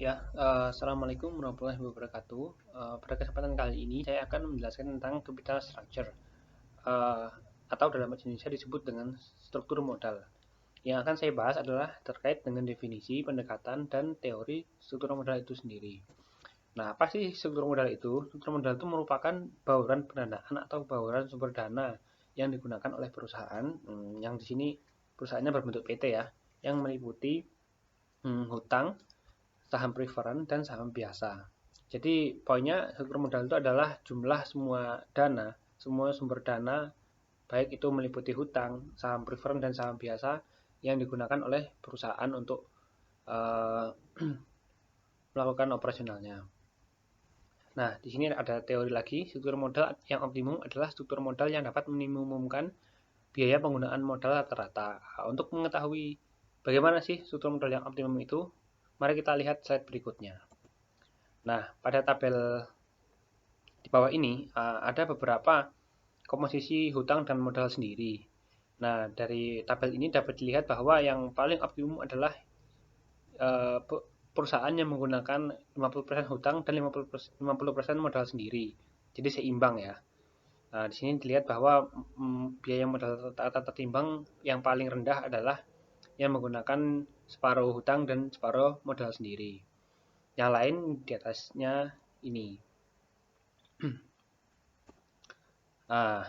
Ya, Assalamualaikum warahmatullahi wabarakatuh. Pada kesempatan kali ini saya akan menjelaskan tentang capital structure, eh, atau dalam bahasa Indonesia disebut dengan struktur modal. Yang akan saya bahas adalah terkait dengan definisi, pendekatan, dan teori struktur modal itu sendiri. Nah, apa sih struktur modal itu? Struktur modal itu merupakan bauran pendanaan atau bauran sumber dana yang digunakan oleh perusahaan, yang di sini perusahaannya berbentuk PT ya, yang meliputi hutang, saham preferen, dan saham biasa. Jadi poinnya struktur modal itu adalah jumlah semua dana, semua sumber dana, baik itu meliputi hutang, saham preferen, dan saham biasa yang digunakan oleh perusahaan untuk uh, melakukan operasionalnya. Nah, di sini ada teori lagi, struktur modal yang optimum adalah struktur modal yang dapat meminimumkan biaya penggunaan modal rata-rata. Nah, untuk mengetahui bagaimana sih struktur modal yang optimum itu, mari kita lihat slide berikutnya. Nah, pada tabel di bawah ini ada beberapa komposisi hutang dan modal sendiri. Nah, dari tabel ini dapat dilihat bahwa yang paling optimum adalah eh, perusahaan yang menggunakan 50% hutang dan 50% modal sendiri. Jadi seimbang ya. Nah, di sini dilihat bahwa biaya modal rata tertimbang yang paling rendah adalah yang menggunakan separuh hutang dan separuh modal sendiri. Yang lain di atasnya ini. Nah,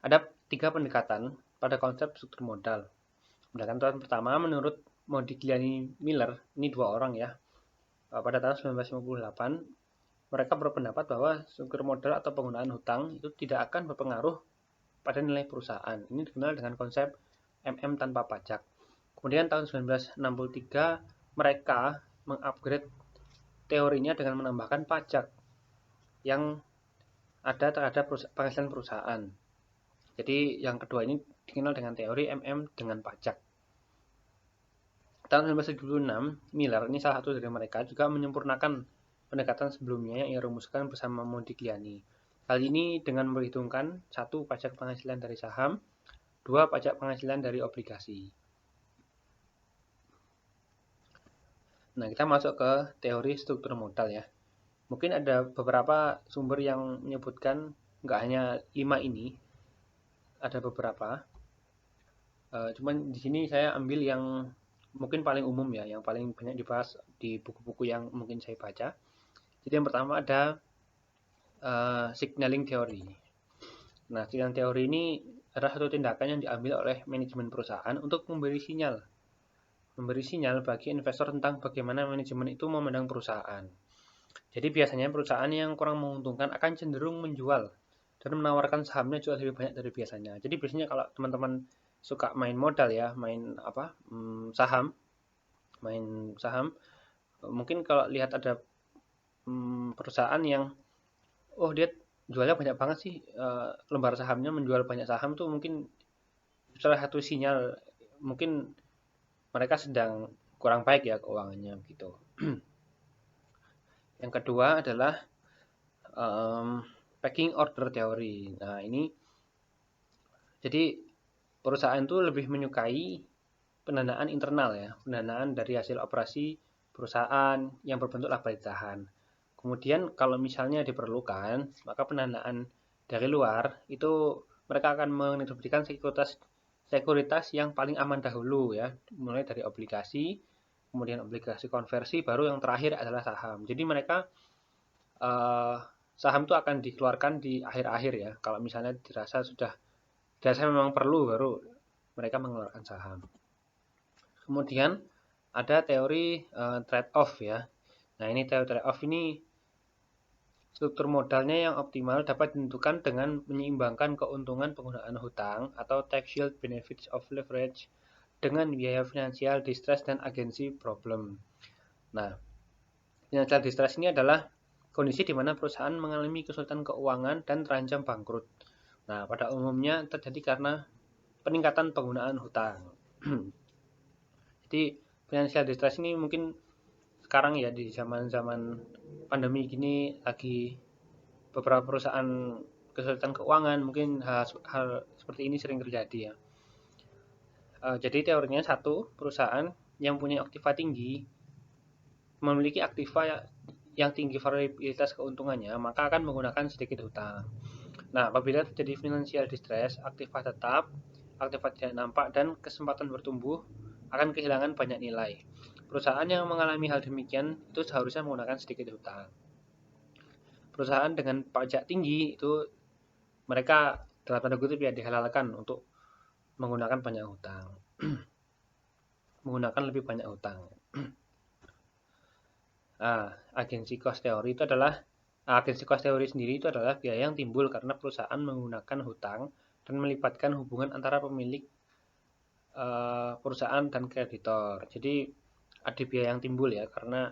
ada 3 pendekatan pada konsep struktur modal. Pendekatan pertama menurut Modigliani Miller, ini 2 orang ya. Pada tahun 1958, mereka berpendapat bahwa struktur modal atau penggunaan hutang itu tidak akan berpengaruh pada nilai perusahaan. Ini dikenal dengan konsep MM tanpa pajak. Kemudian tahun 1963 mereka mengupgrade teorinya dengan menambahkan pajak yang ada terhadap penghasilan perusahaan. Jadi yang kedua ini dikenal dengan teori MM dengan pajak. Tahun 1976, Miller, ini salah satu dari mereka, juga menyempurnakan pendekatan sebelumnya yang ia rumuskan bersama Modigliani. Hal ini dengan memperhitungkan 1. Pajak penghasilan dari saham, 2. Pajak penghasilan dari obligasi. Nah, kita masuk ke teori struktur modal ya. Mungkin ada beberapa sumber yang menyebutkan nggak hanya 5 ini, ada beberapa. Cuman di sini saya ambil yang mungkin paling umum ya, yang paling banyak dibahas di buku-buku yang mungkin saya baca. Jadi yang pertama ada signaling theory. Nah, signaling teori ini adalah satu tindakan yang diambil oleh manajemen perusahaan untuk memberi sinyal bagi investor tentang bagaimana manajemen itu memandang perusahaan. Jadi biasanya perusahaan yang kurang menguntungkan akan cenderung menjual dan menawarkan sahamnya juga lebih banyak dari biasanya. Jadi biasanya kalau teman-teman suka main modal ya, main apa, saham, mungkin kalau lihat ada perusahaan yang dia jualnya banyak banget sih, lembar sahamnya menjual banyak saham tuh mungkin salah satu sinyal mungkin mereka sedang kurang baik ya keuangannya gitu. Yang kedua adalah packing order theory. Nah, ini jadi perusahaan itu lebih menyukai pendanaan internal ya, pendanaan dari hasil operasi perusahaan yang berbentuk laba ditahan. Kemudian kalau misalnya diperlukan, maka pendanaan dari luar itu mereka akan menerbitkan sekuritas yang paling aman dahulu ya, mulai dari obligasi, kemudian obligasi konversi, baru yang terakhir adalah saham. Jadi mereka saham itu akan dikeluarkan di akhir-akhir ya. Kalau misalnya dirasa memang perlu, baru mereka mengeluarkan saham. Kemudian ada teori trade off ya. Nah, ini teori trade off ini struktur modalnya yang optimal dapat ditentukan dengan menyeimbangkan keuntungan penggunaan hutang atau tax shield benefits of leverage dengan biaya finansial distress dan agensi problem. Nah, financial distress ini adalah kondisi di mana perusahaan mengalami kesulitan keuangan dan terancam bangkrut. Nah, pada umumnya terjadi karena peningkatan penggunaan hutang. Jadi, financial distress ini mungkin sekarang ya di zaman-zaman pandemi gini lagi beberapa perusahaan kesulitan keuangan, mungkin hal seperti ini sering terjadi ya. Jadi teorinya, 1, perusahaan yang punya aktiva tinggi memiliki aktiva yang tinggi variabilitas keuntungannya, maka akan menggunakan sedikit hutang. Nah, apabila terjadi financial distress, aktiva tetap, aktiva tidak nampak, dan kesempatan bertumbuh akan kehilangan banyak nilai. Perusahaan yang mengalami hal demikian itu seharusnya menggunakan sedikit hutang. Perusahaan dengan pajak tinggi itu mereka dalam tanda kutip ya dihalalkan untuk menggunakan banyak hutang. Menggunakan lebih banyak hutang. Agensi cost theory sendiri itu adalah biaya yang timbul karena perusahaan menggunakan hutang dan melibatkan hubungan antara pemilik perusahaan dan kreditor. Jadi ada biaya yang timbul ya karena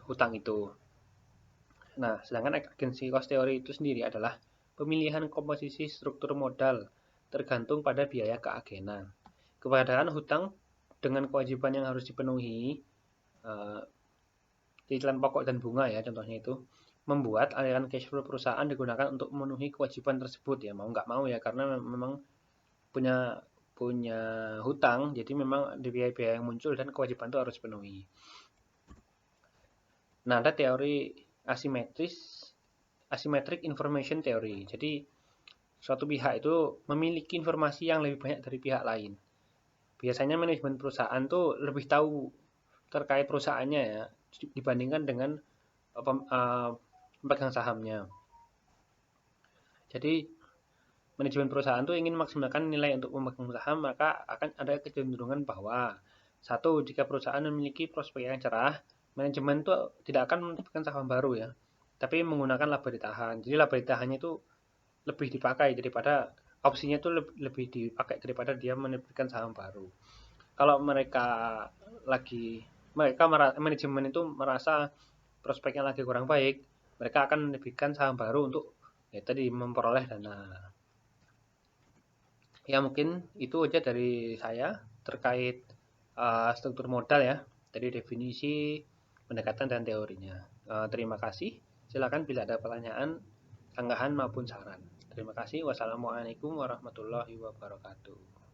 hutang itu. Nah, sedangkan agensi cost theory itu sendiri adalah pemilihan komposisi struktur modal tergantung pada biaya keagenan. Keberadaan hutang dengan kewajiban yang harus dipenuhi, cicilan pokok dan bunga ya contohnya itu, membuat aliran cash flow perusahaan digunakan untuk memenuhi kewajiban tersebut ya, mau nggak mau ya, karena memang punya hutang, jadi memang ada biaya-biaya yang muncul dan kewajiban itu harus dipenuhi. Nah, ada teori asymmetric information theory. Jadi suatu pihak itu memiliki informasi yang lebih banyak dari pihak lain. Biasanya manajemen perusahaan tuh lebih tahu terkait perusahaannya ya dibandingkan dengan pemegang sahamnya. Jadi manajemen perusahaan tuh ingin maksimalkan nilai untuk pemegang saham, maka akan ada kecenderungan bahwa satu, jika perusahaan memiliki prospek yang cerah, manajemen itu tidak akan menerbitkan saham baru ya, tapi menggunakan laba ditahan. Jadi laba ditahannya itu lebih dipakai daripada opsinya itu lebih dipakai daripada dia menerbitkan saham baru. Kalau manajemen itu merasa prospeknya lagi kurang baik, mereka akan menerbitkan saham baru untuk ya tadi memperoleh dana. Ya mungkin itu aja dari saya terkait struktur modal ya, dari definisi, pendekatan dan teorinya. Terima kasih. Silakan bila ada pertanyaan, tanggapan maupun saran. Terima kasih. Wassalamualaikum warahmatullahi wabarakatuh.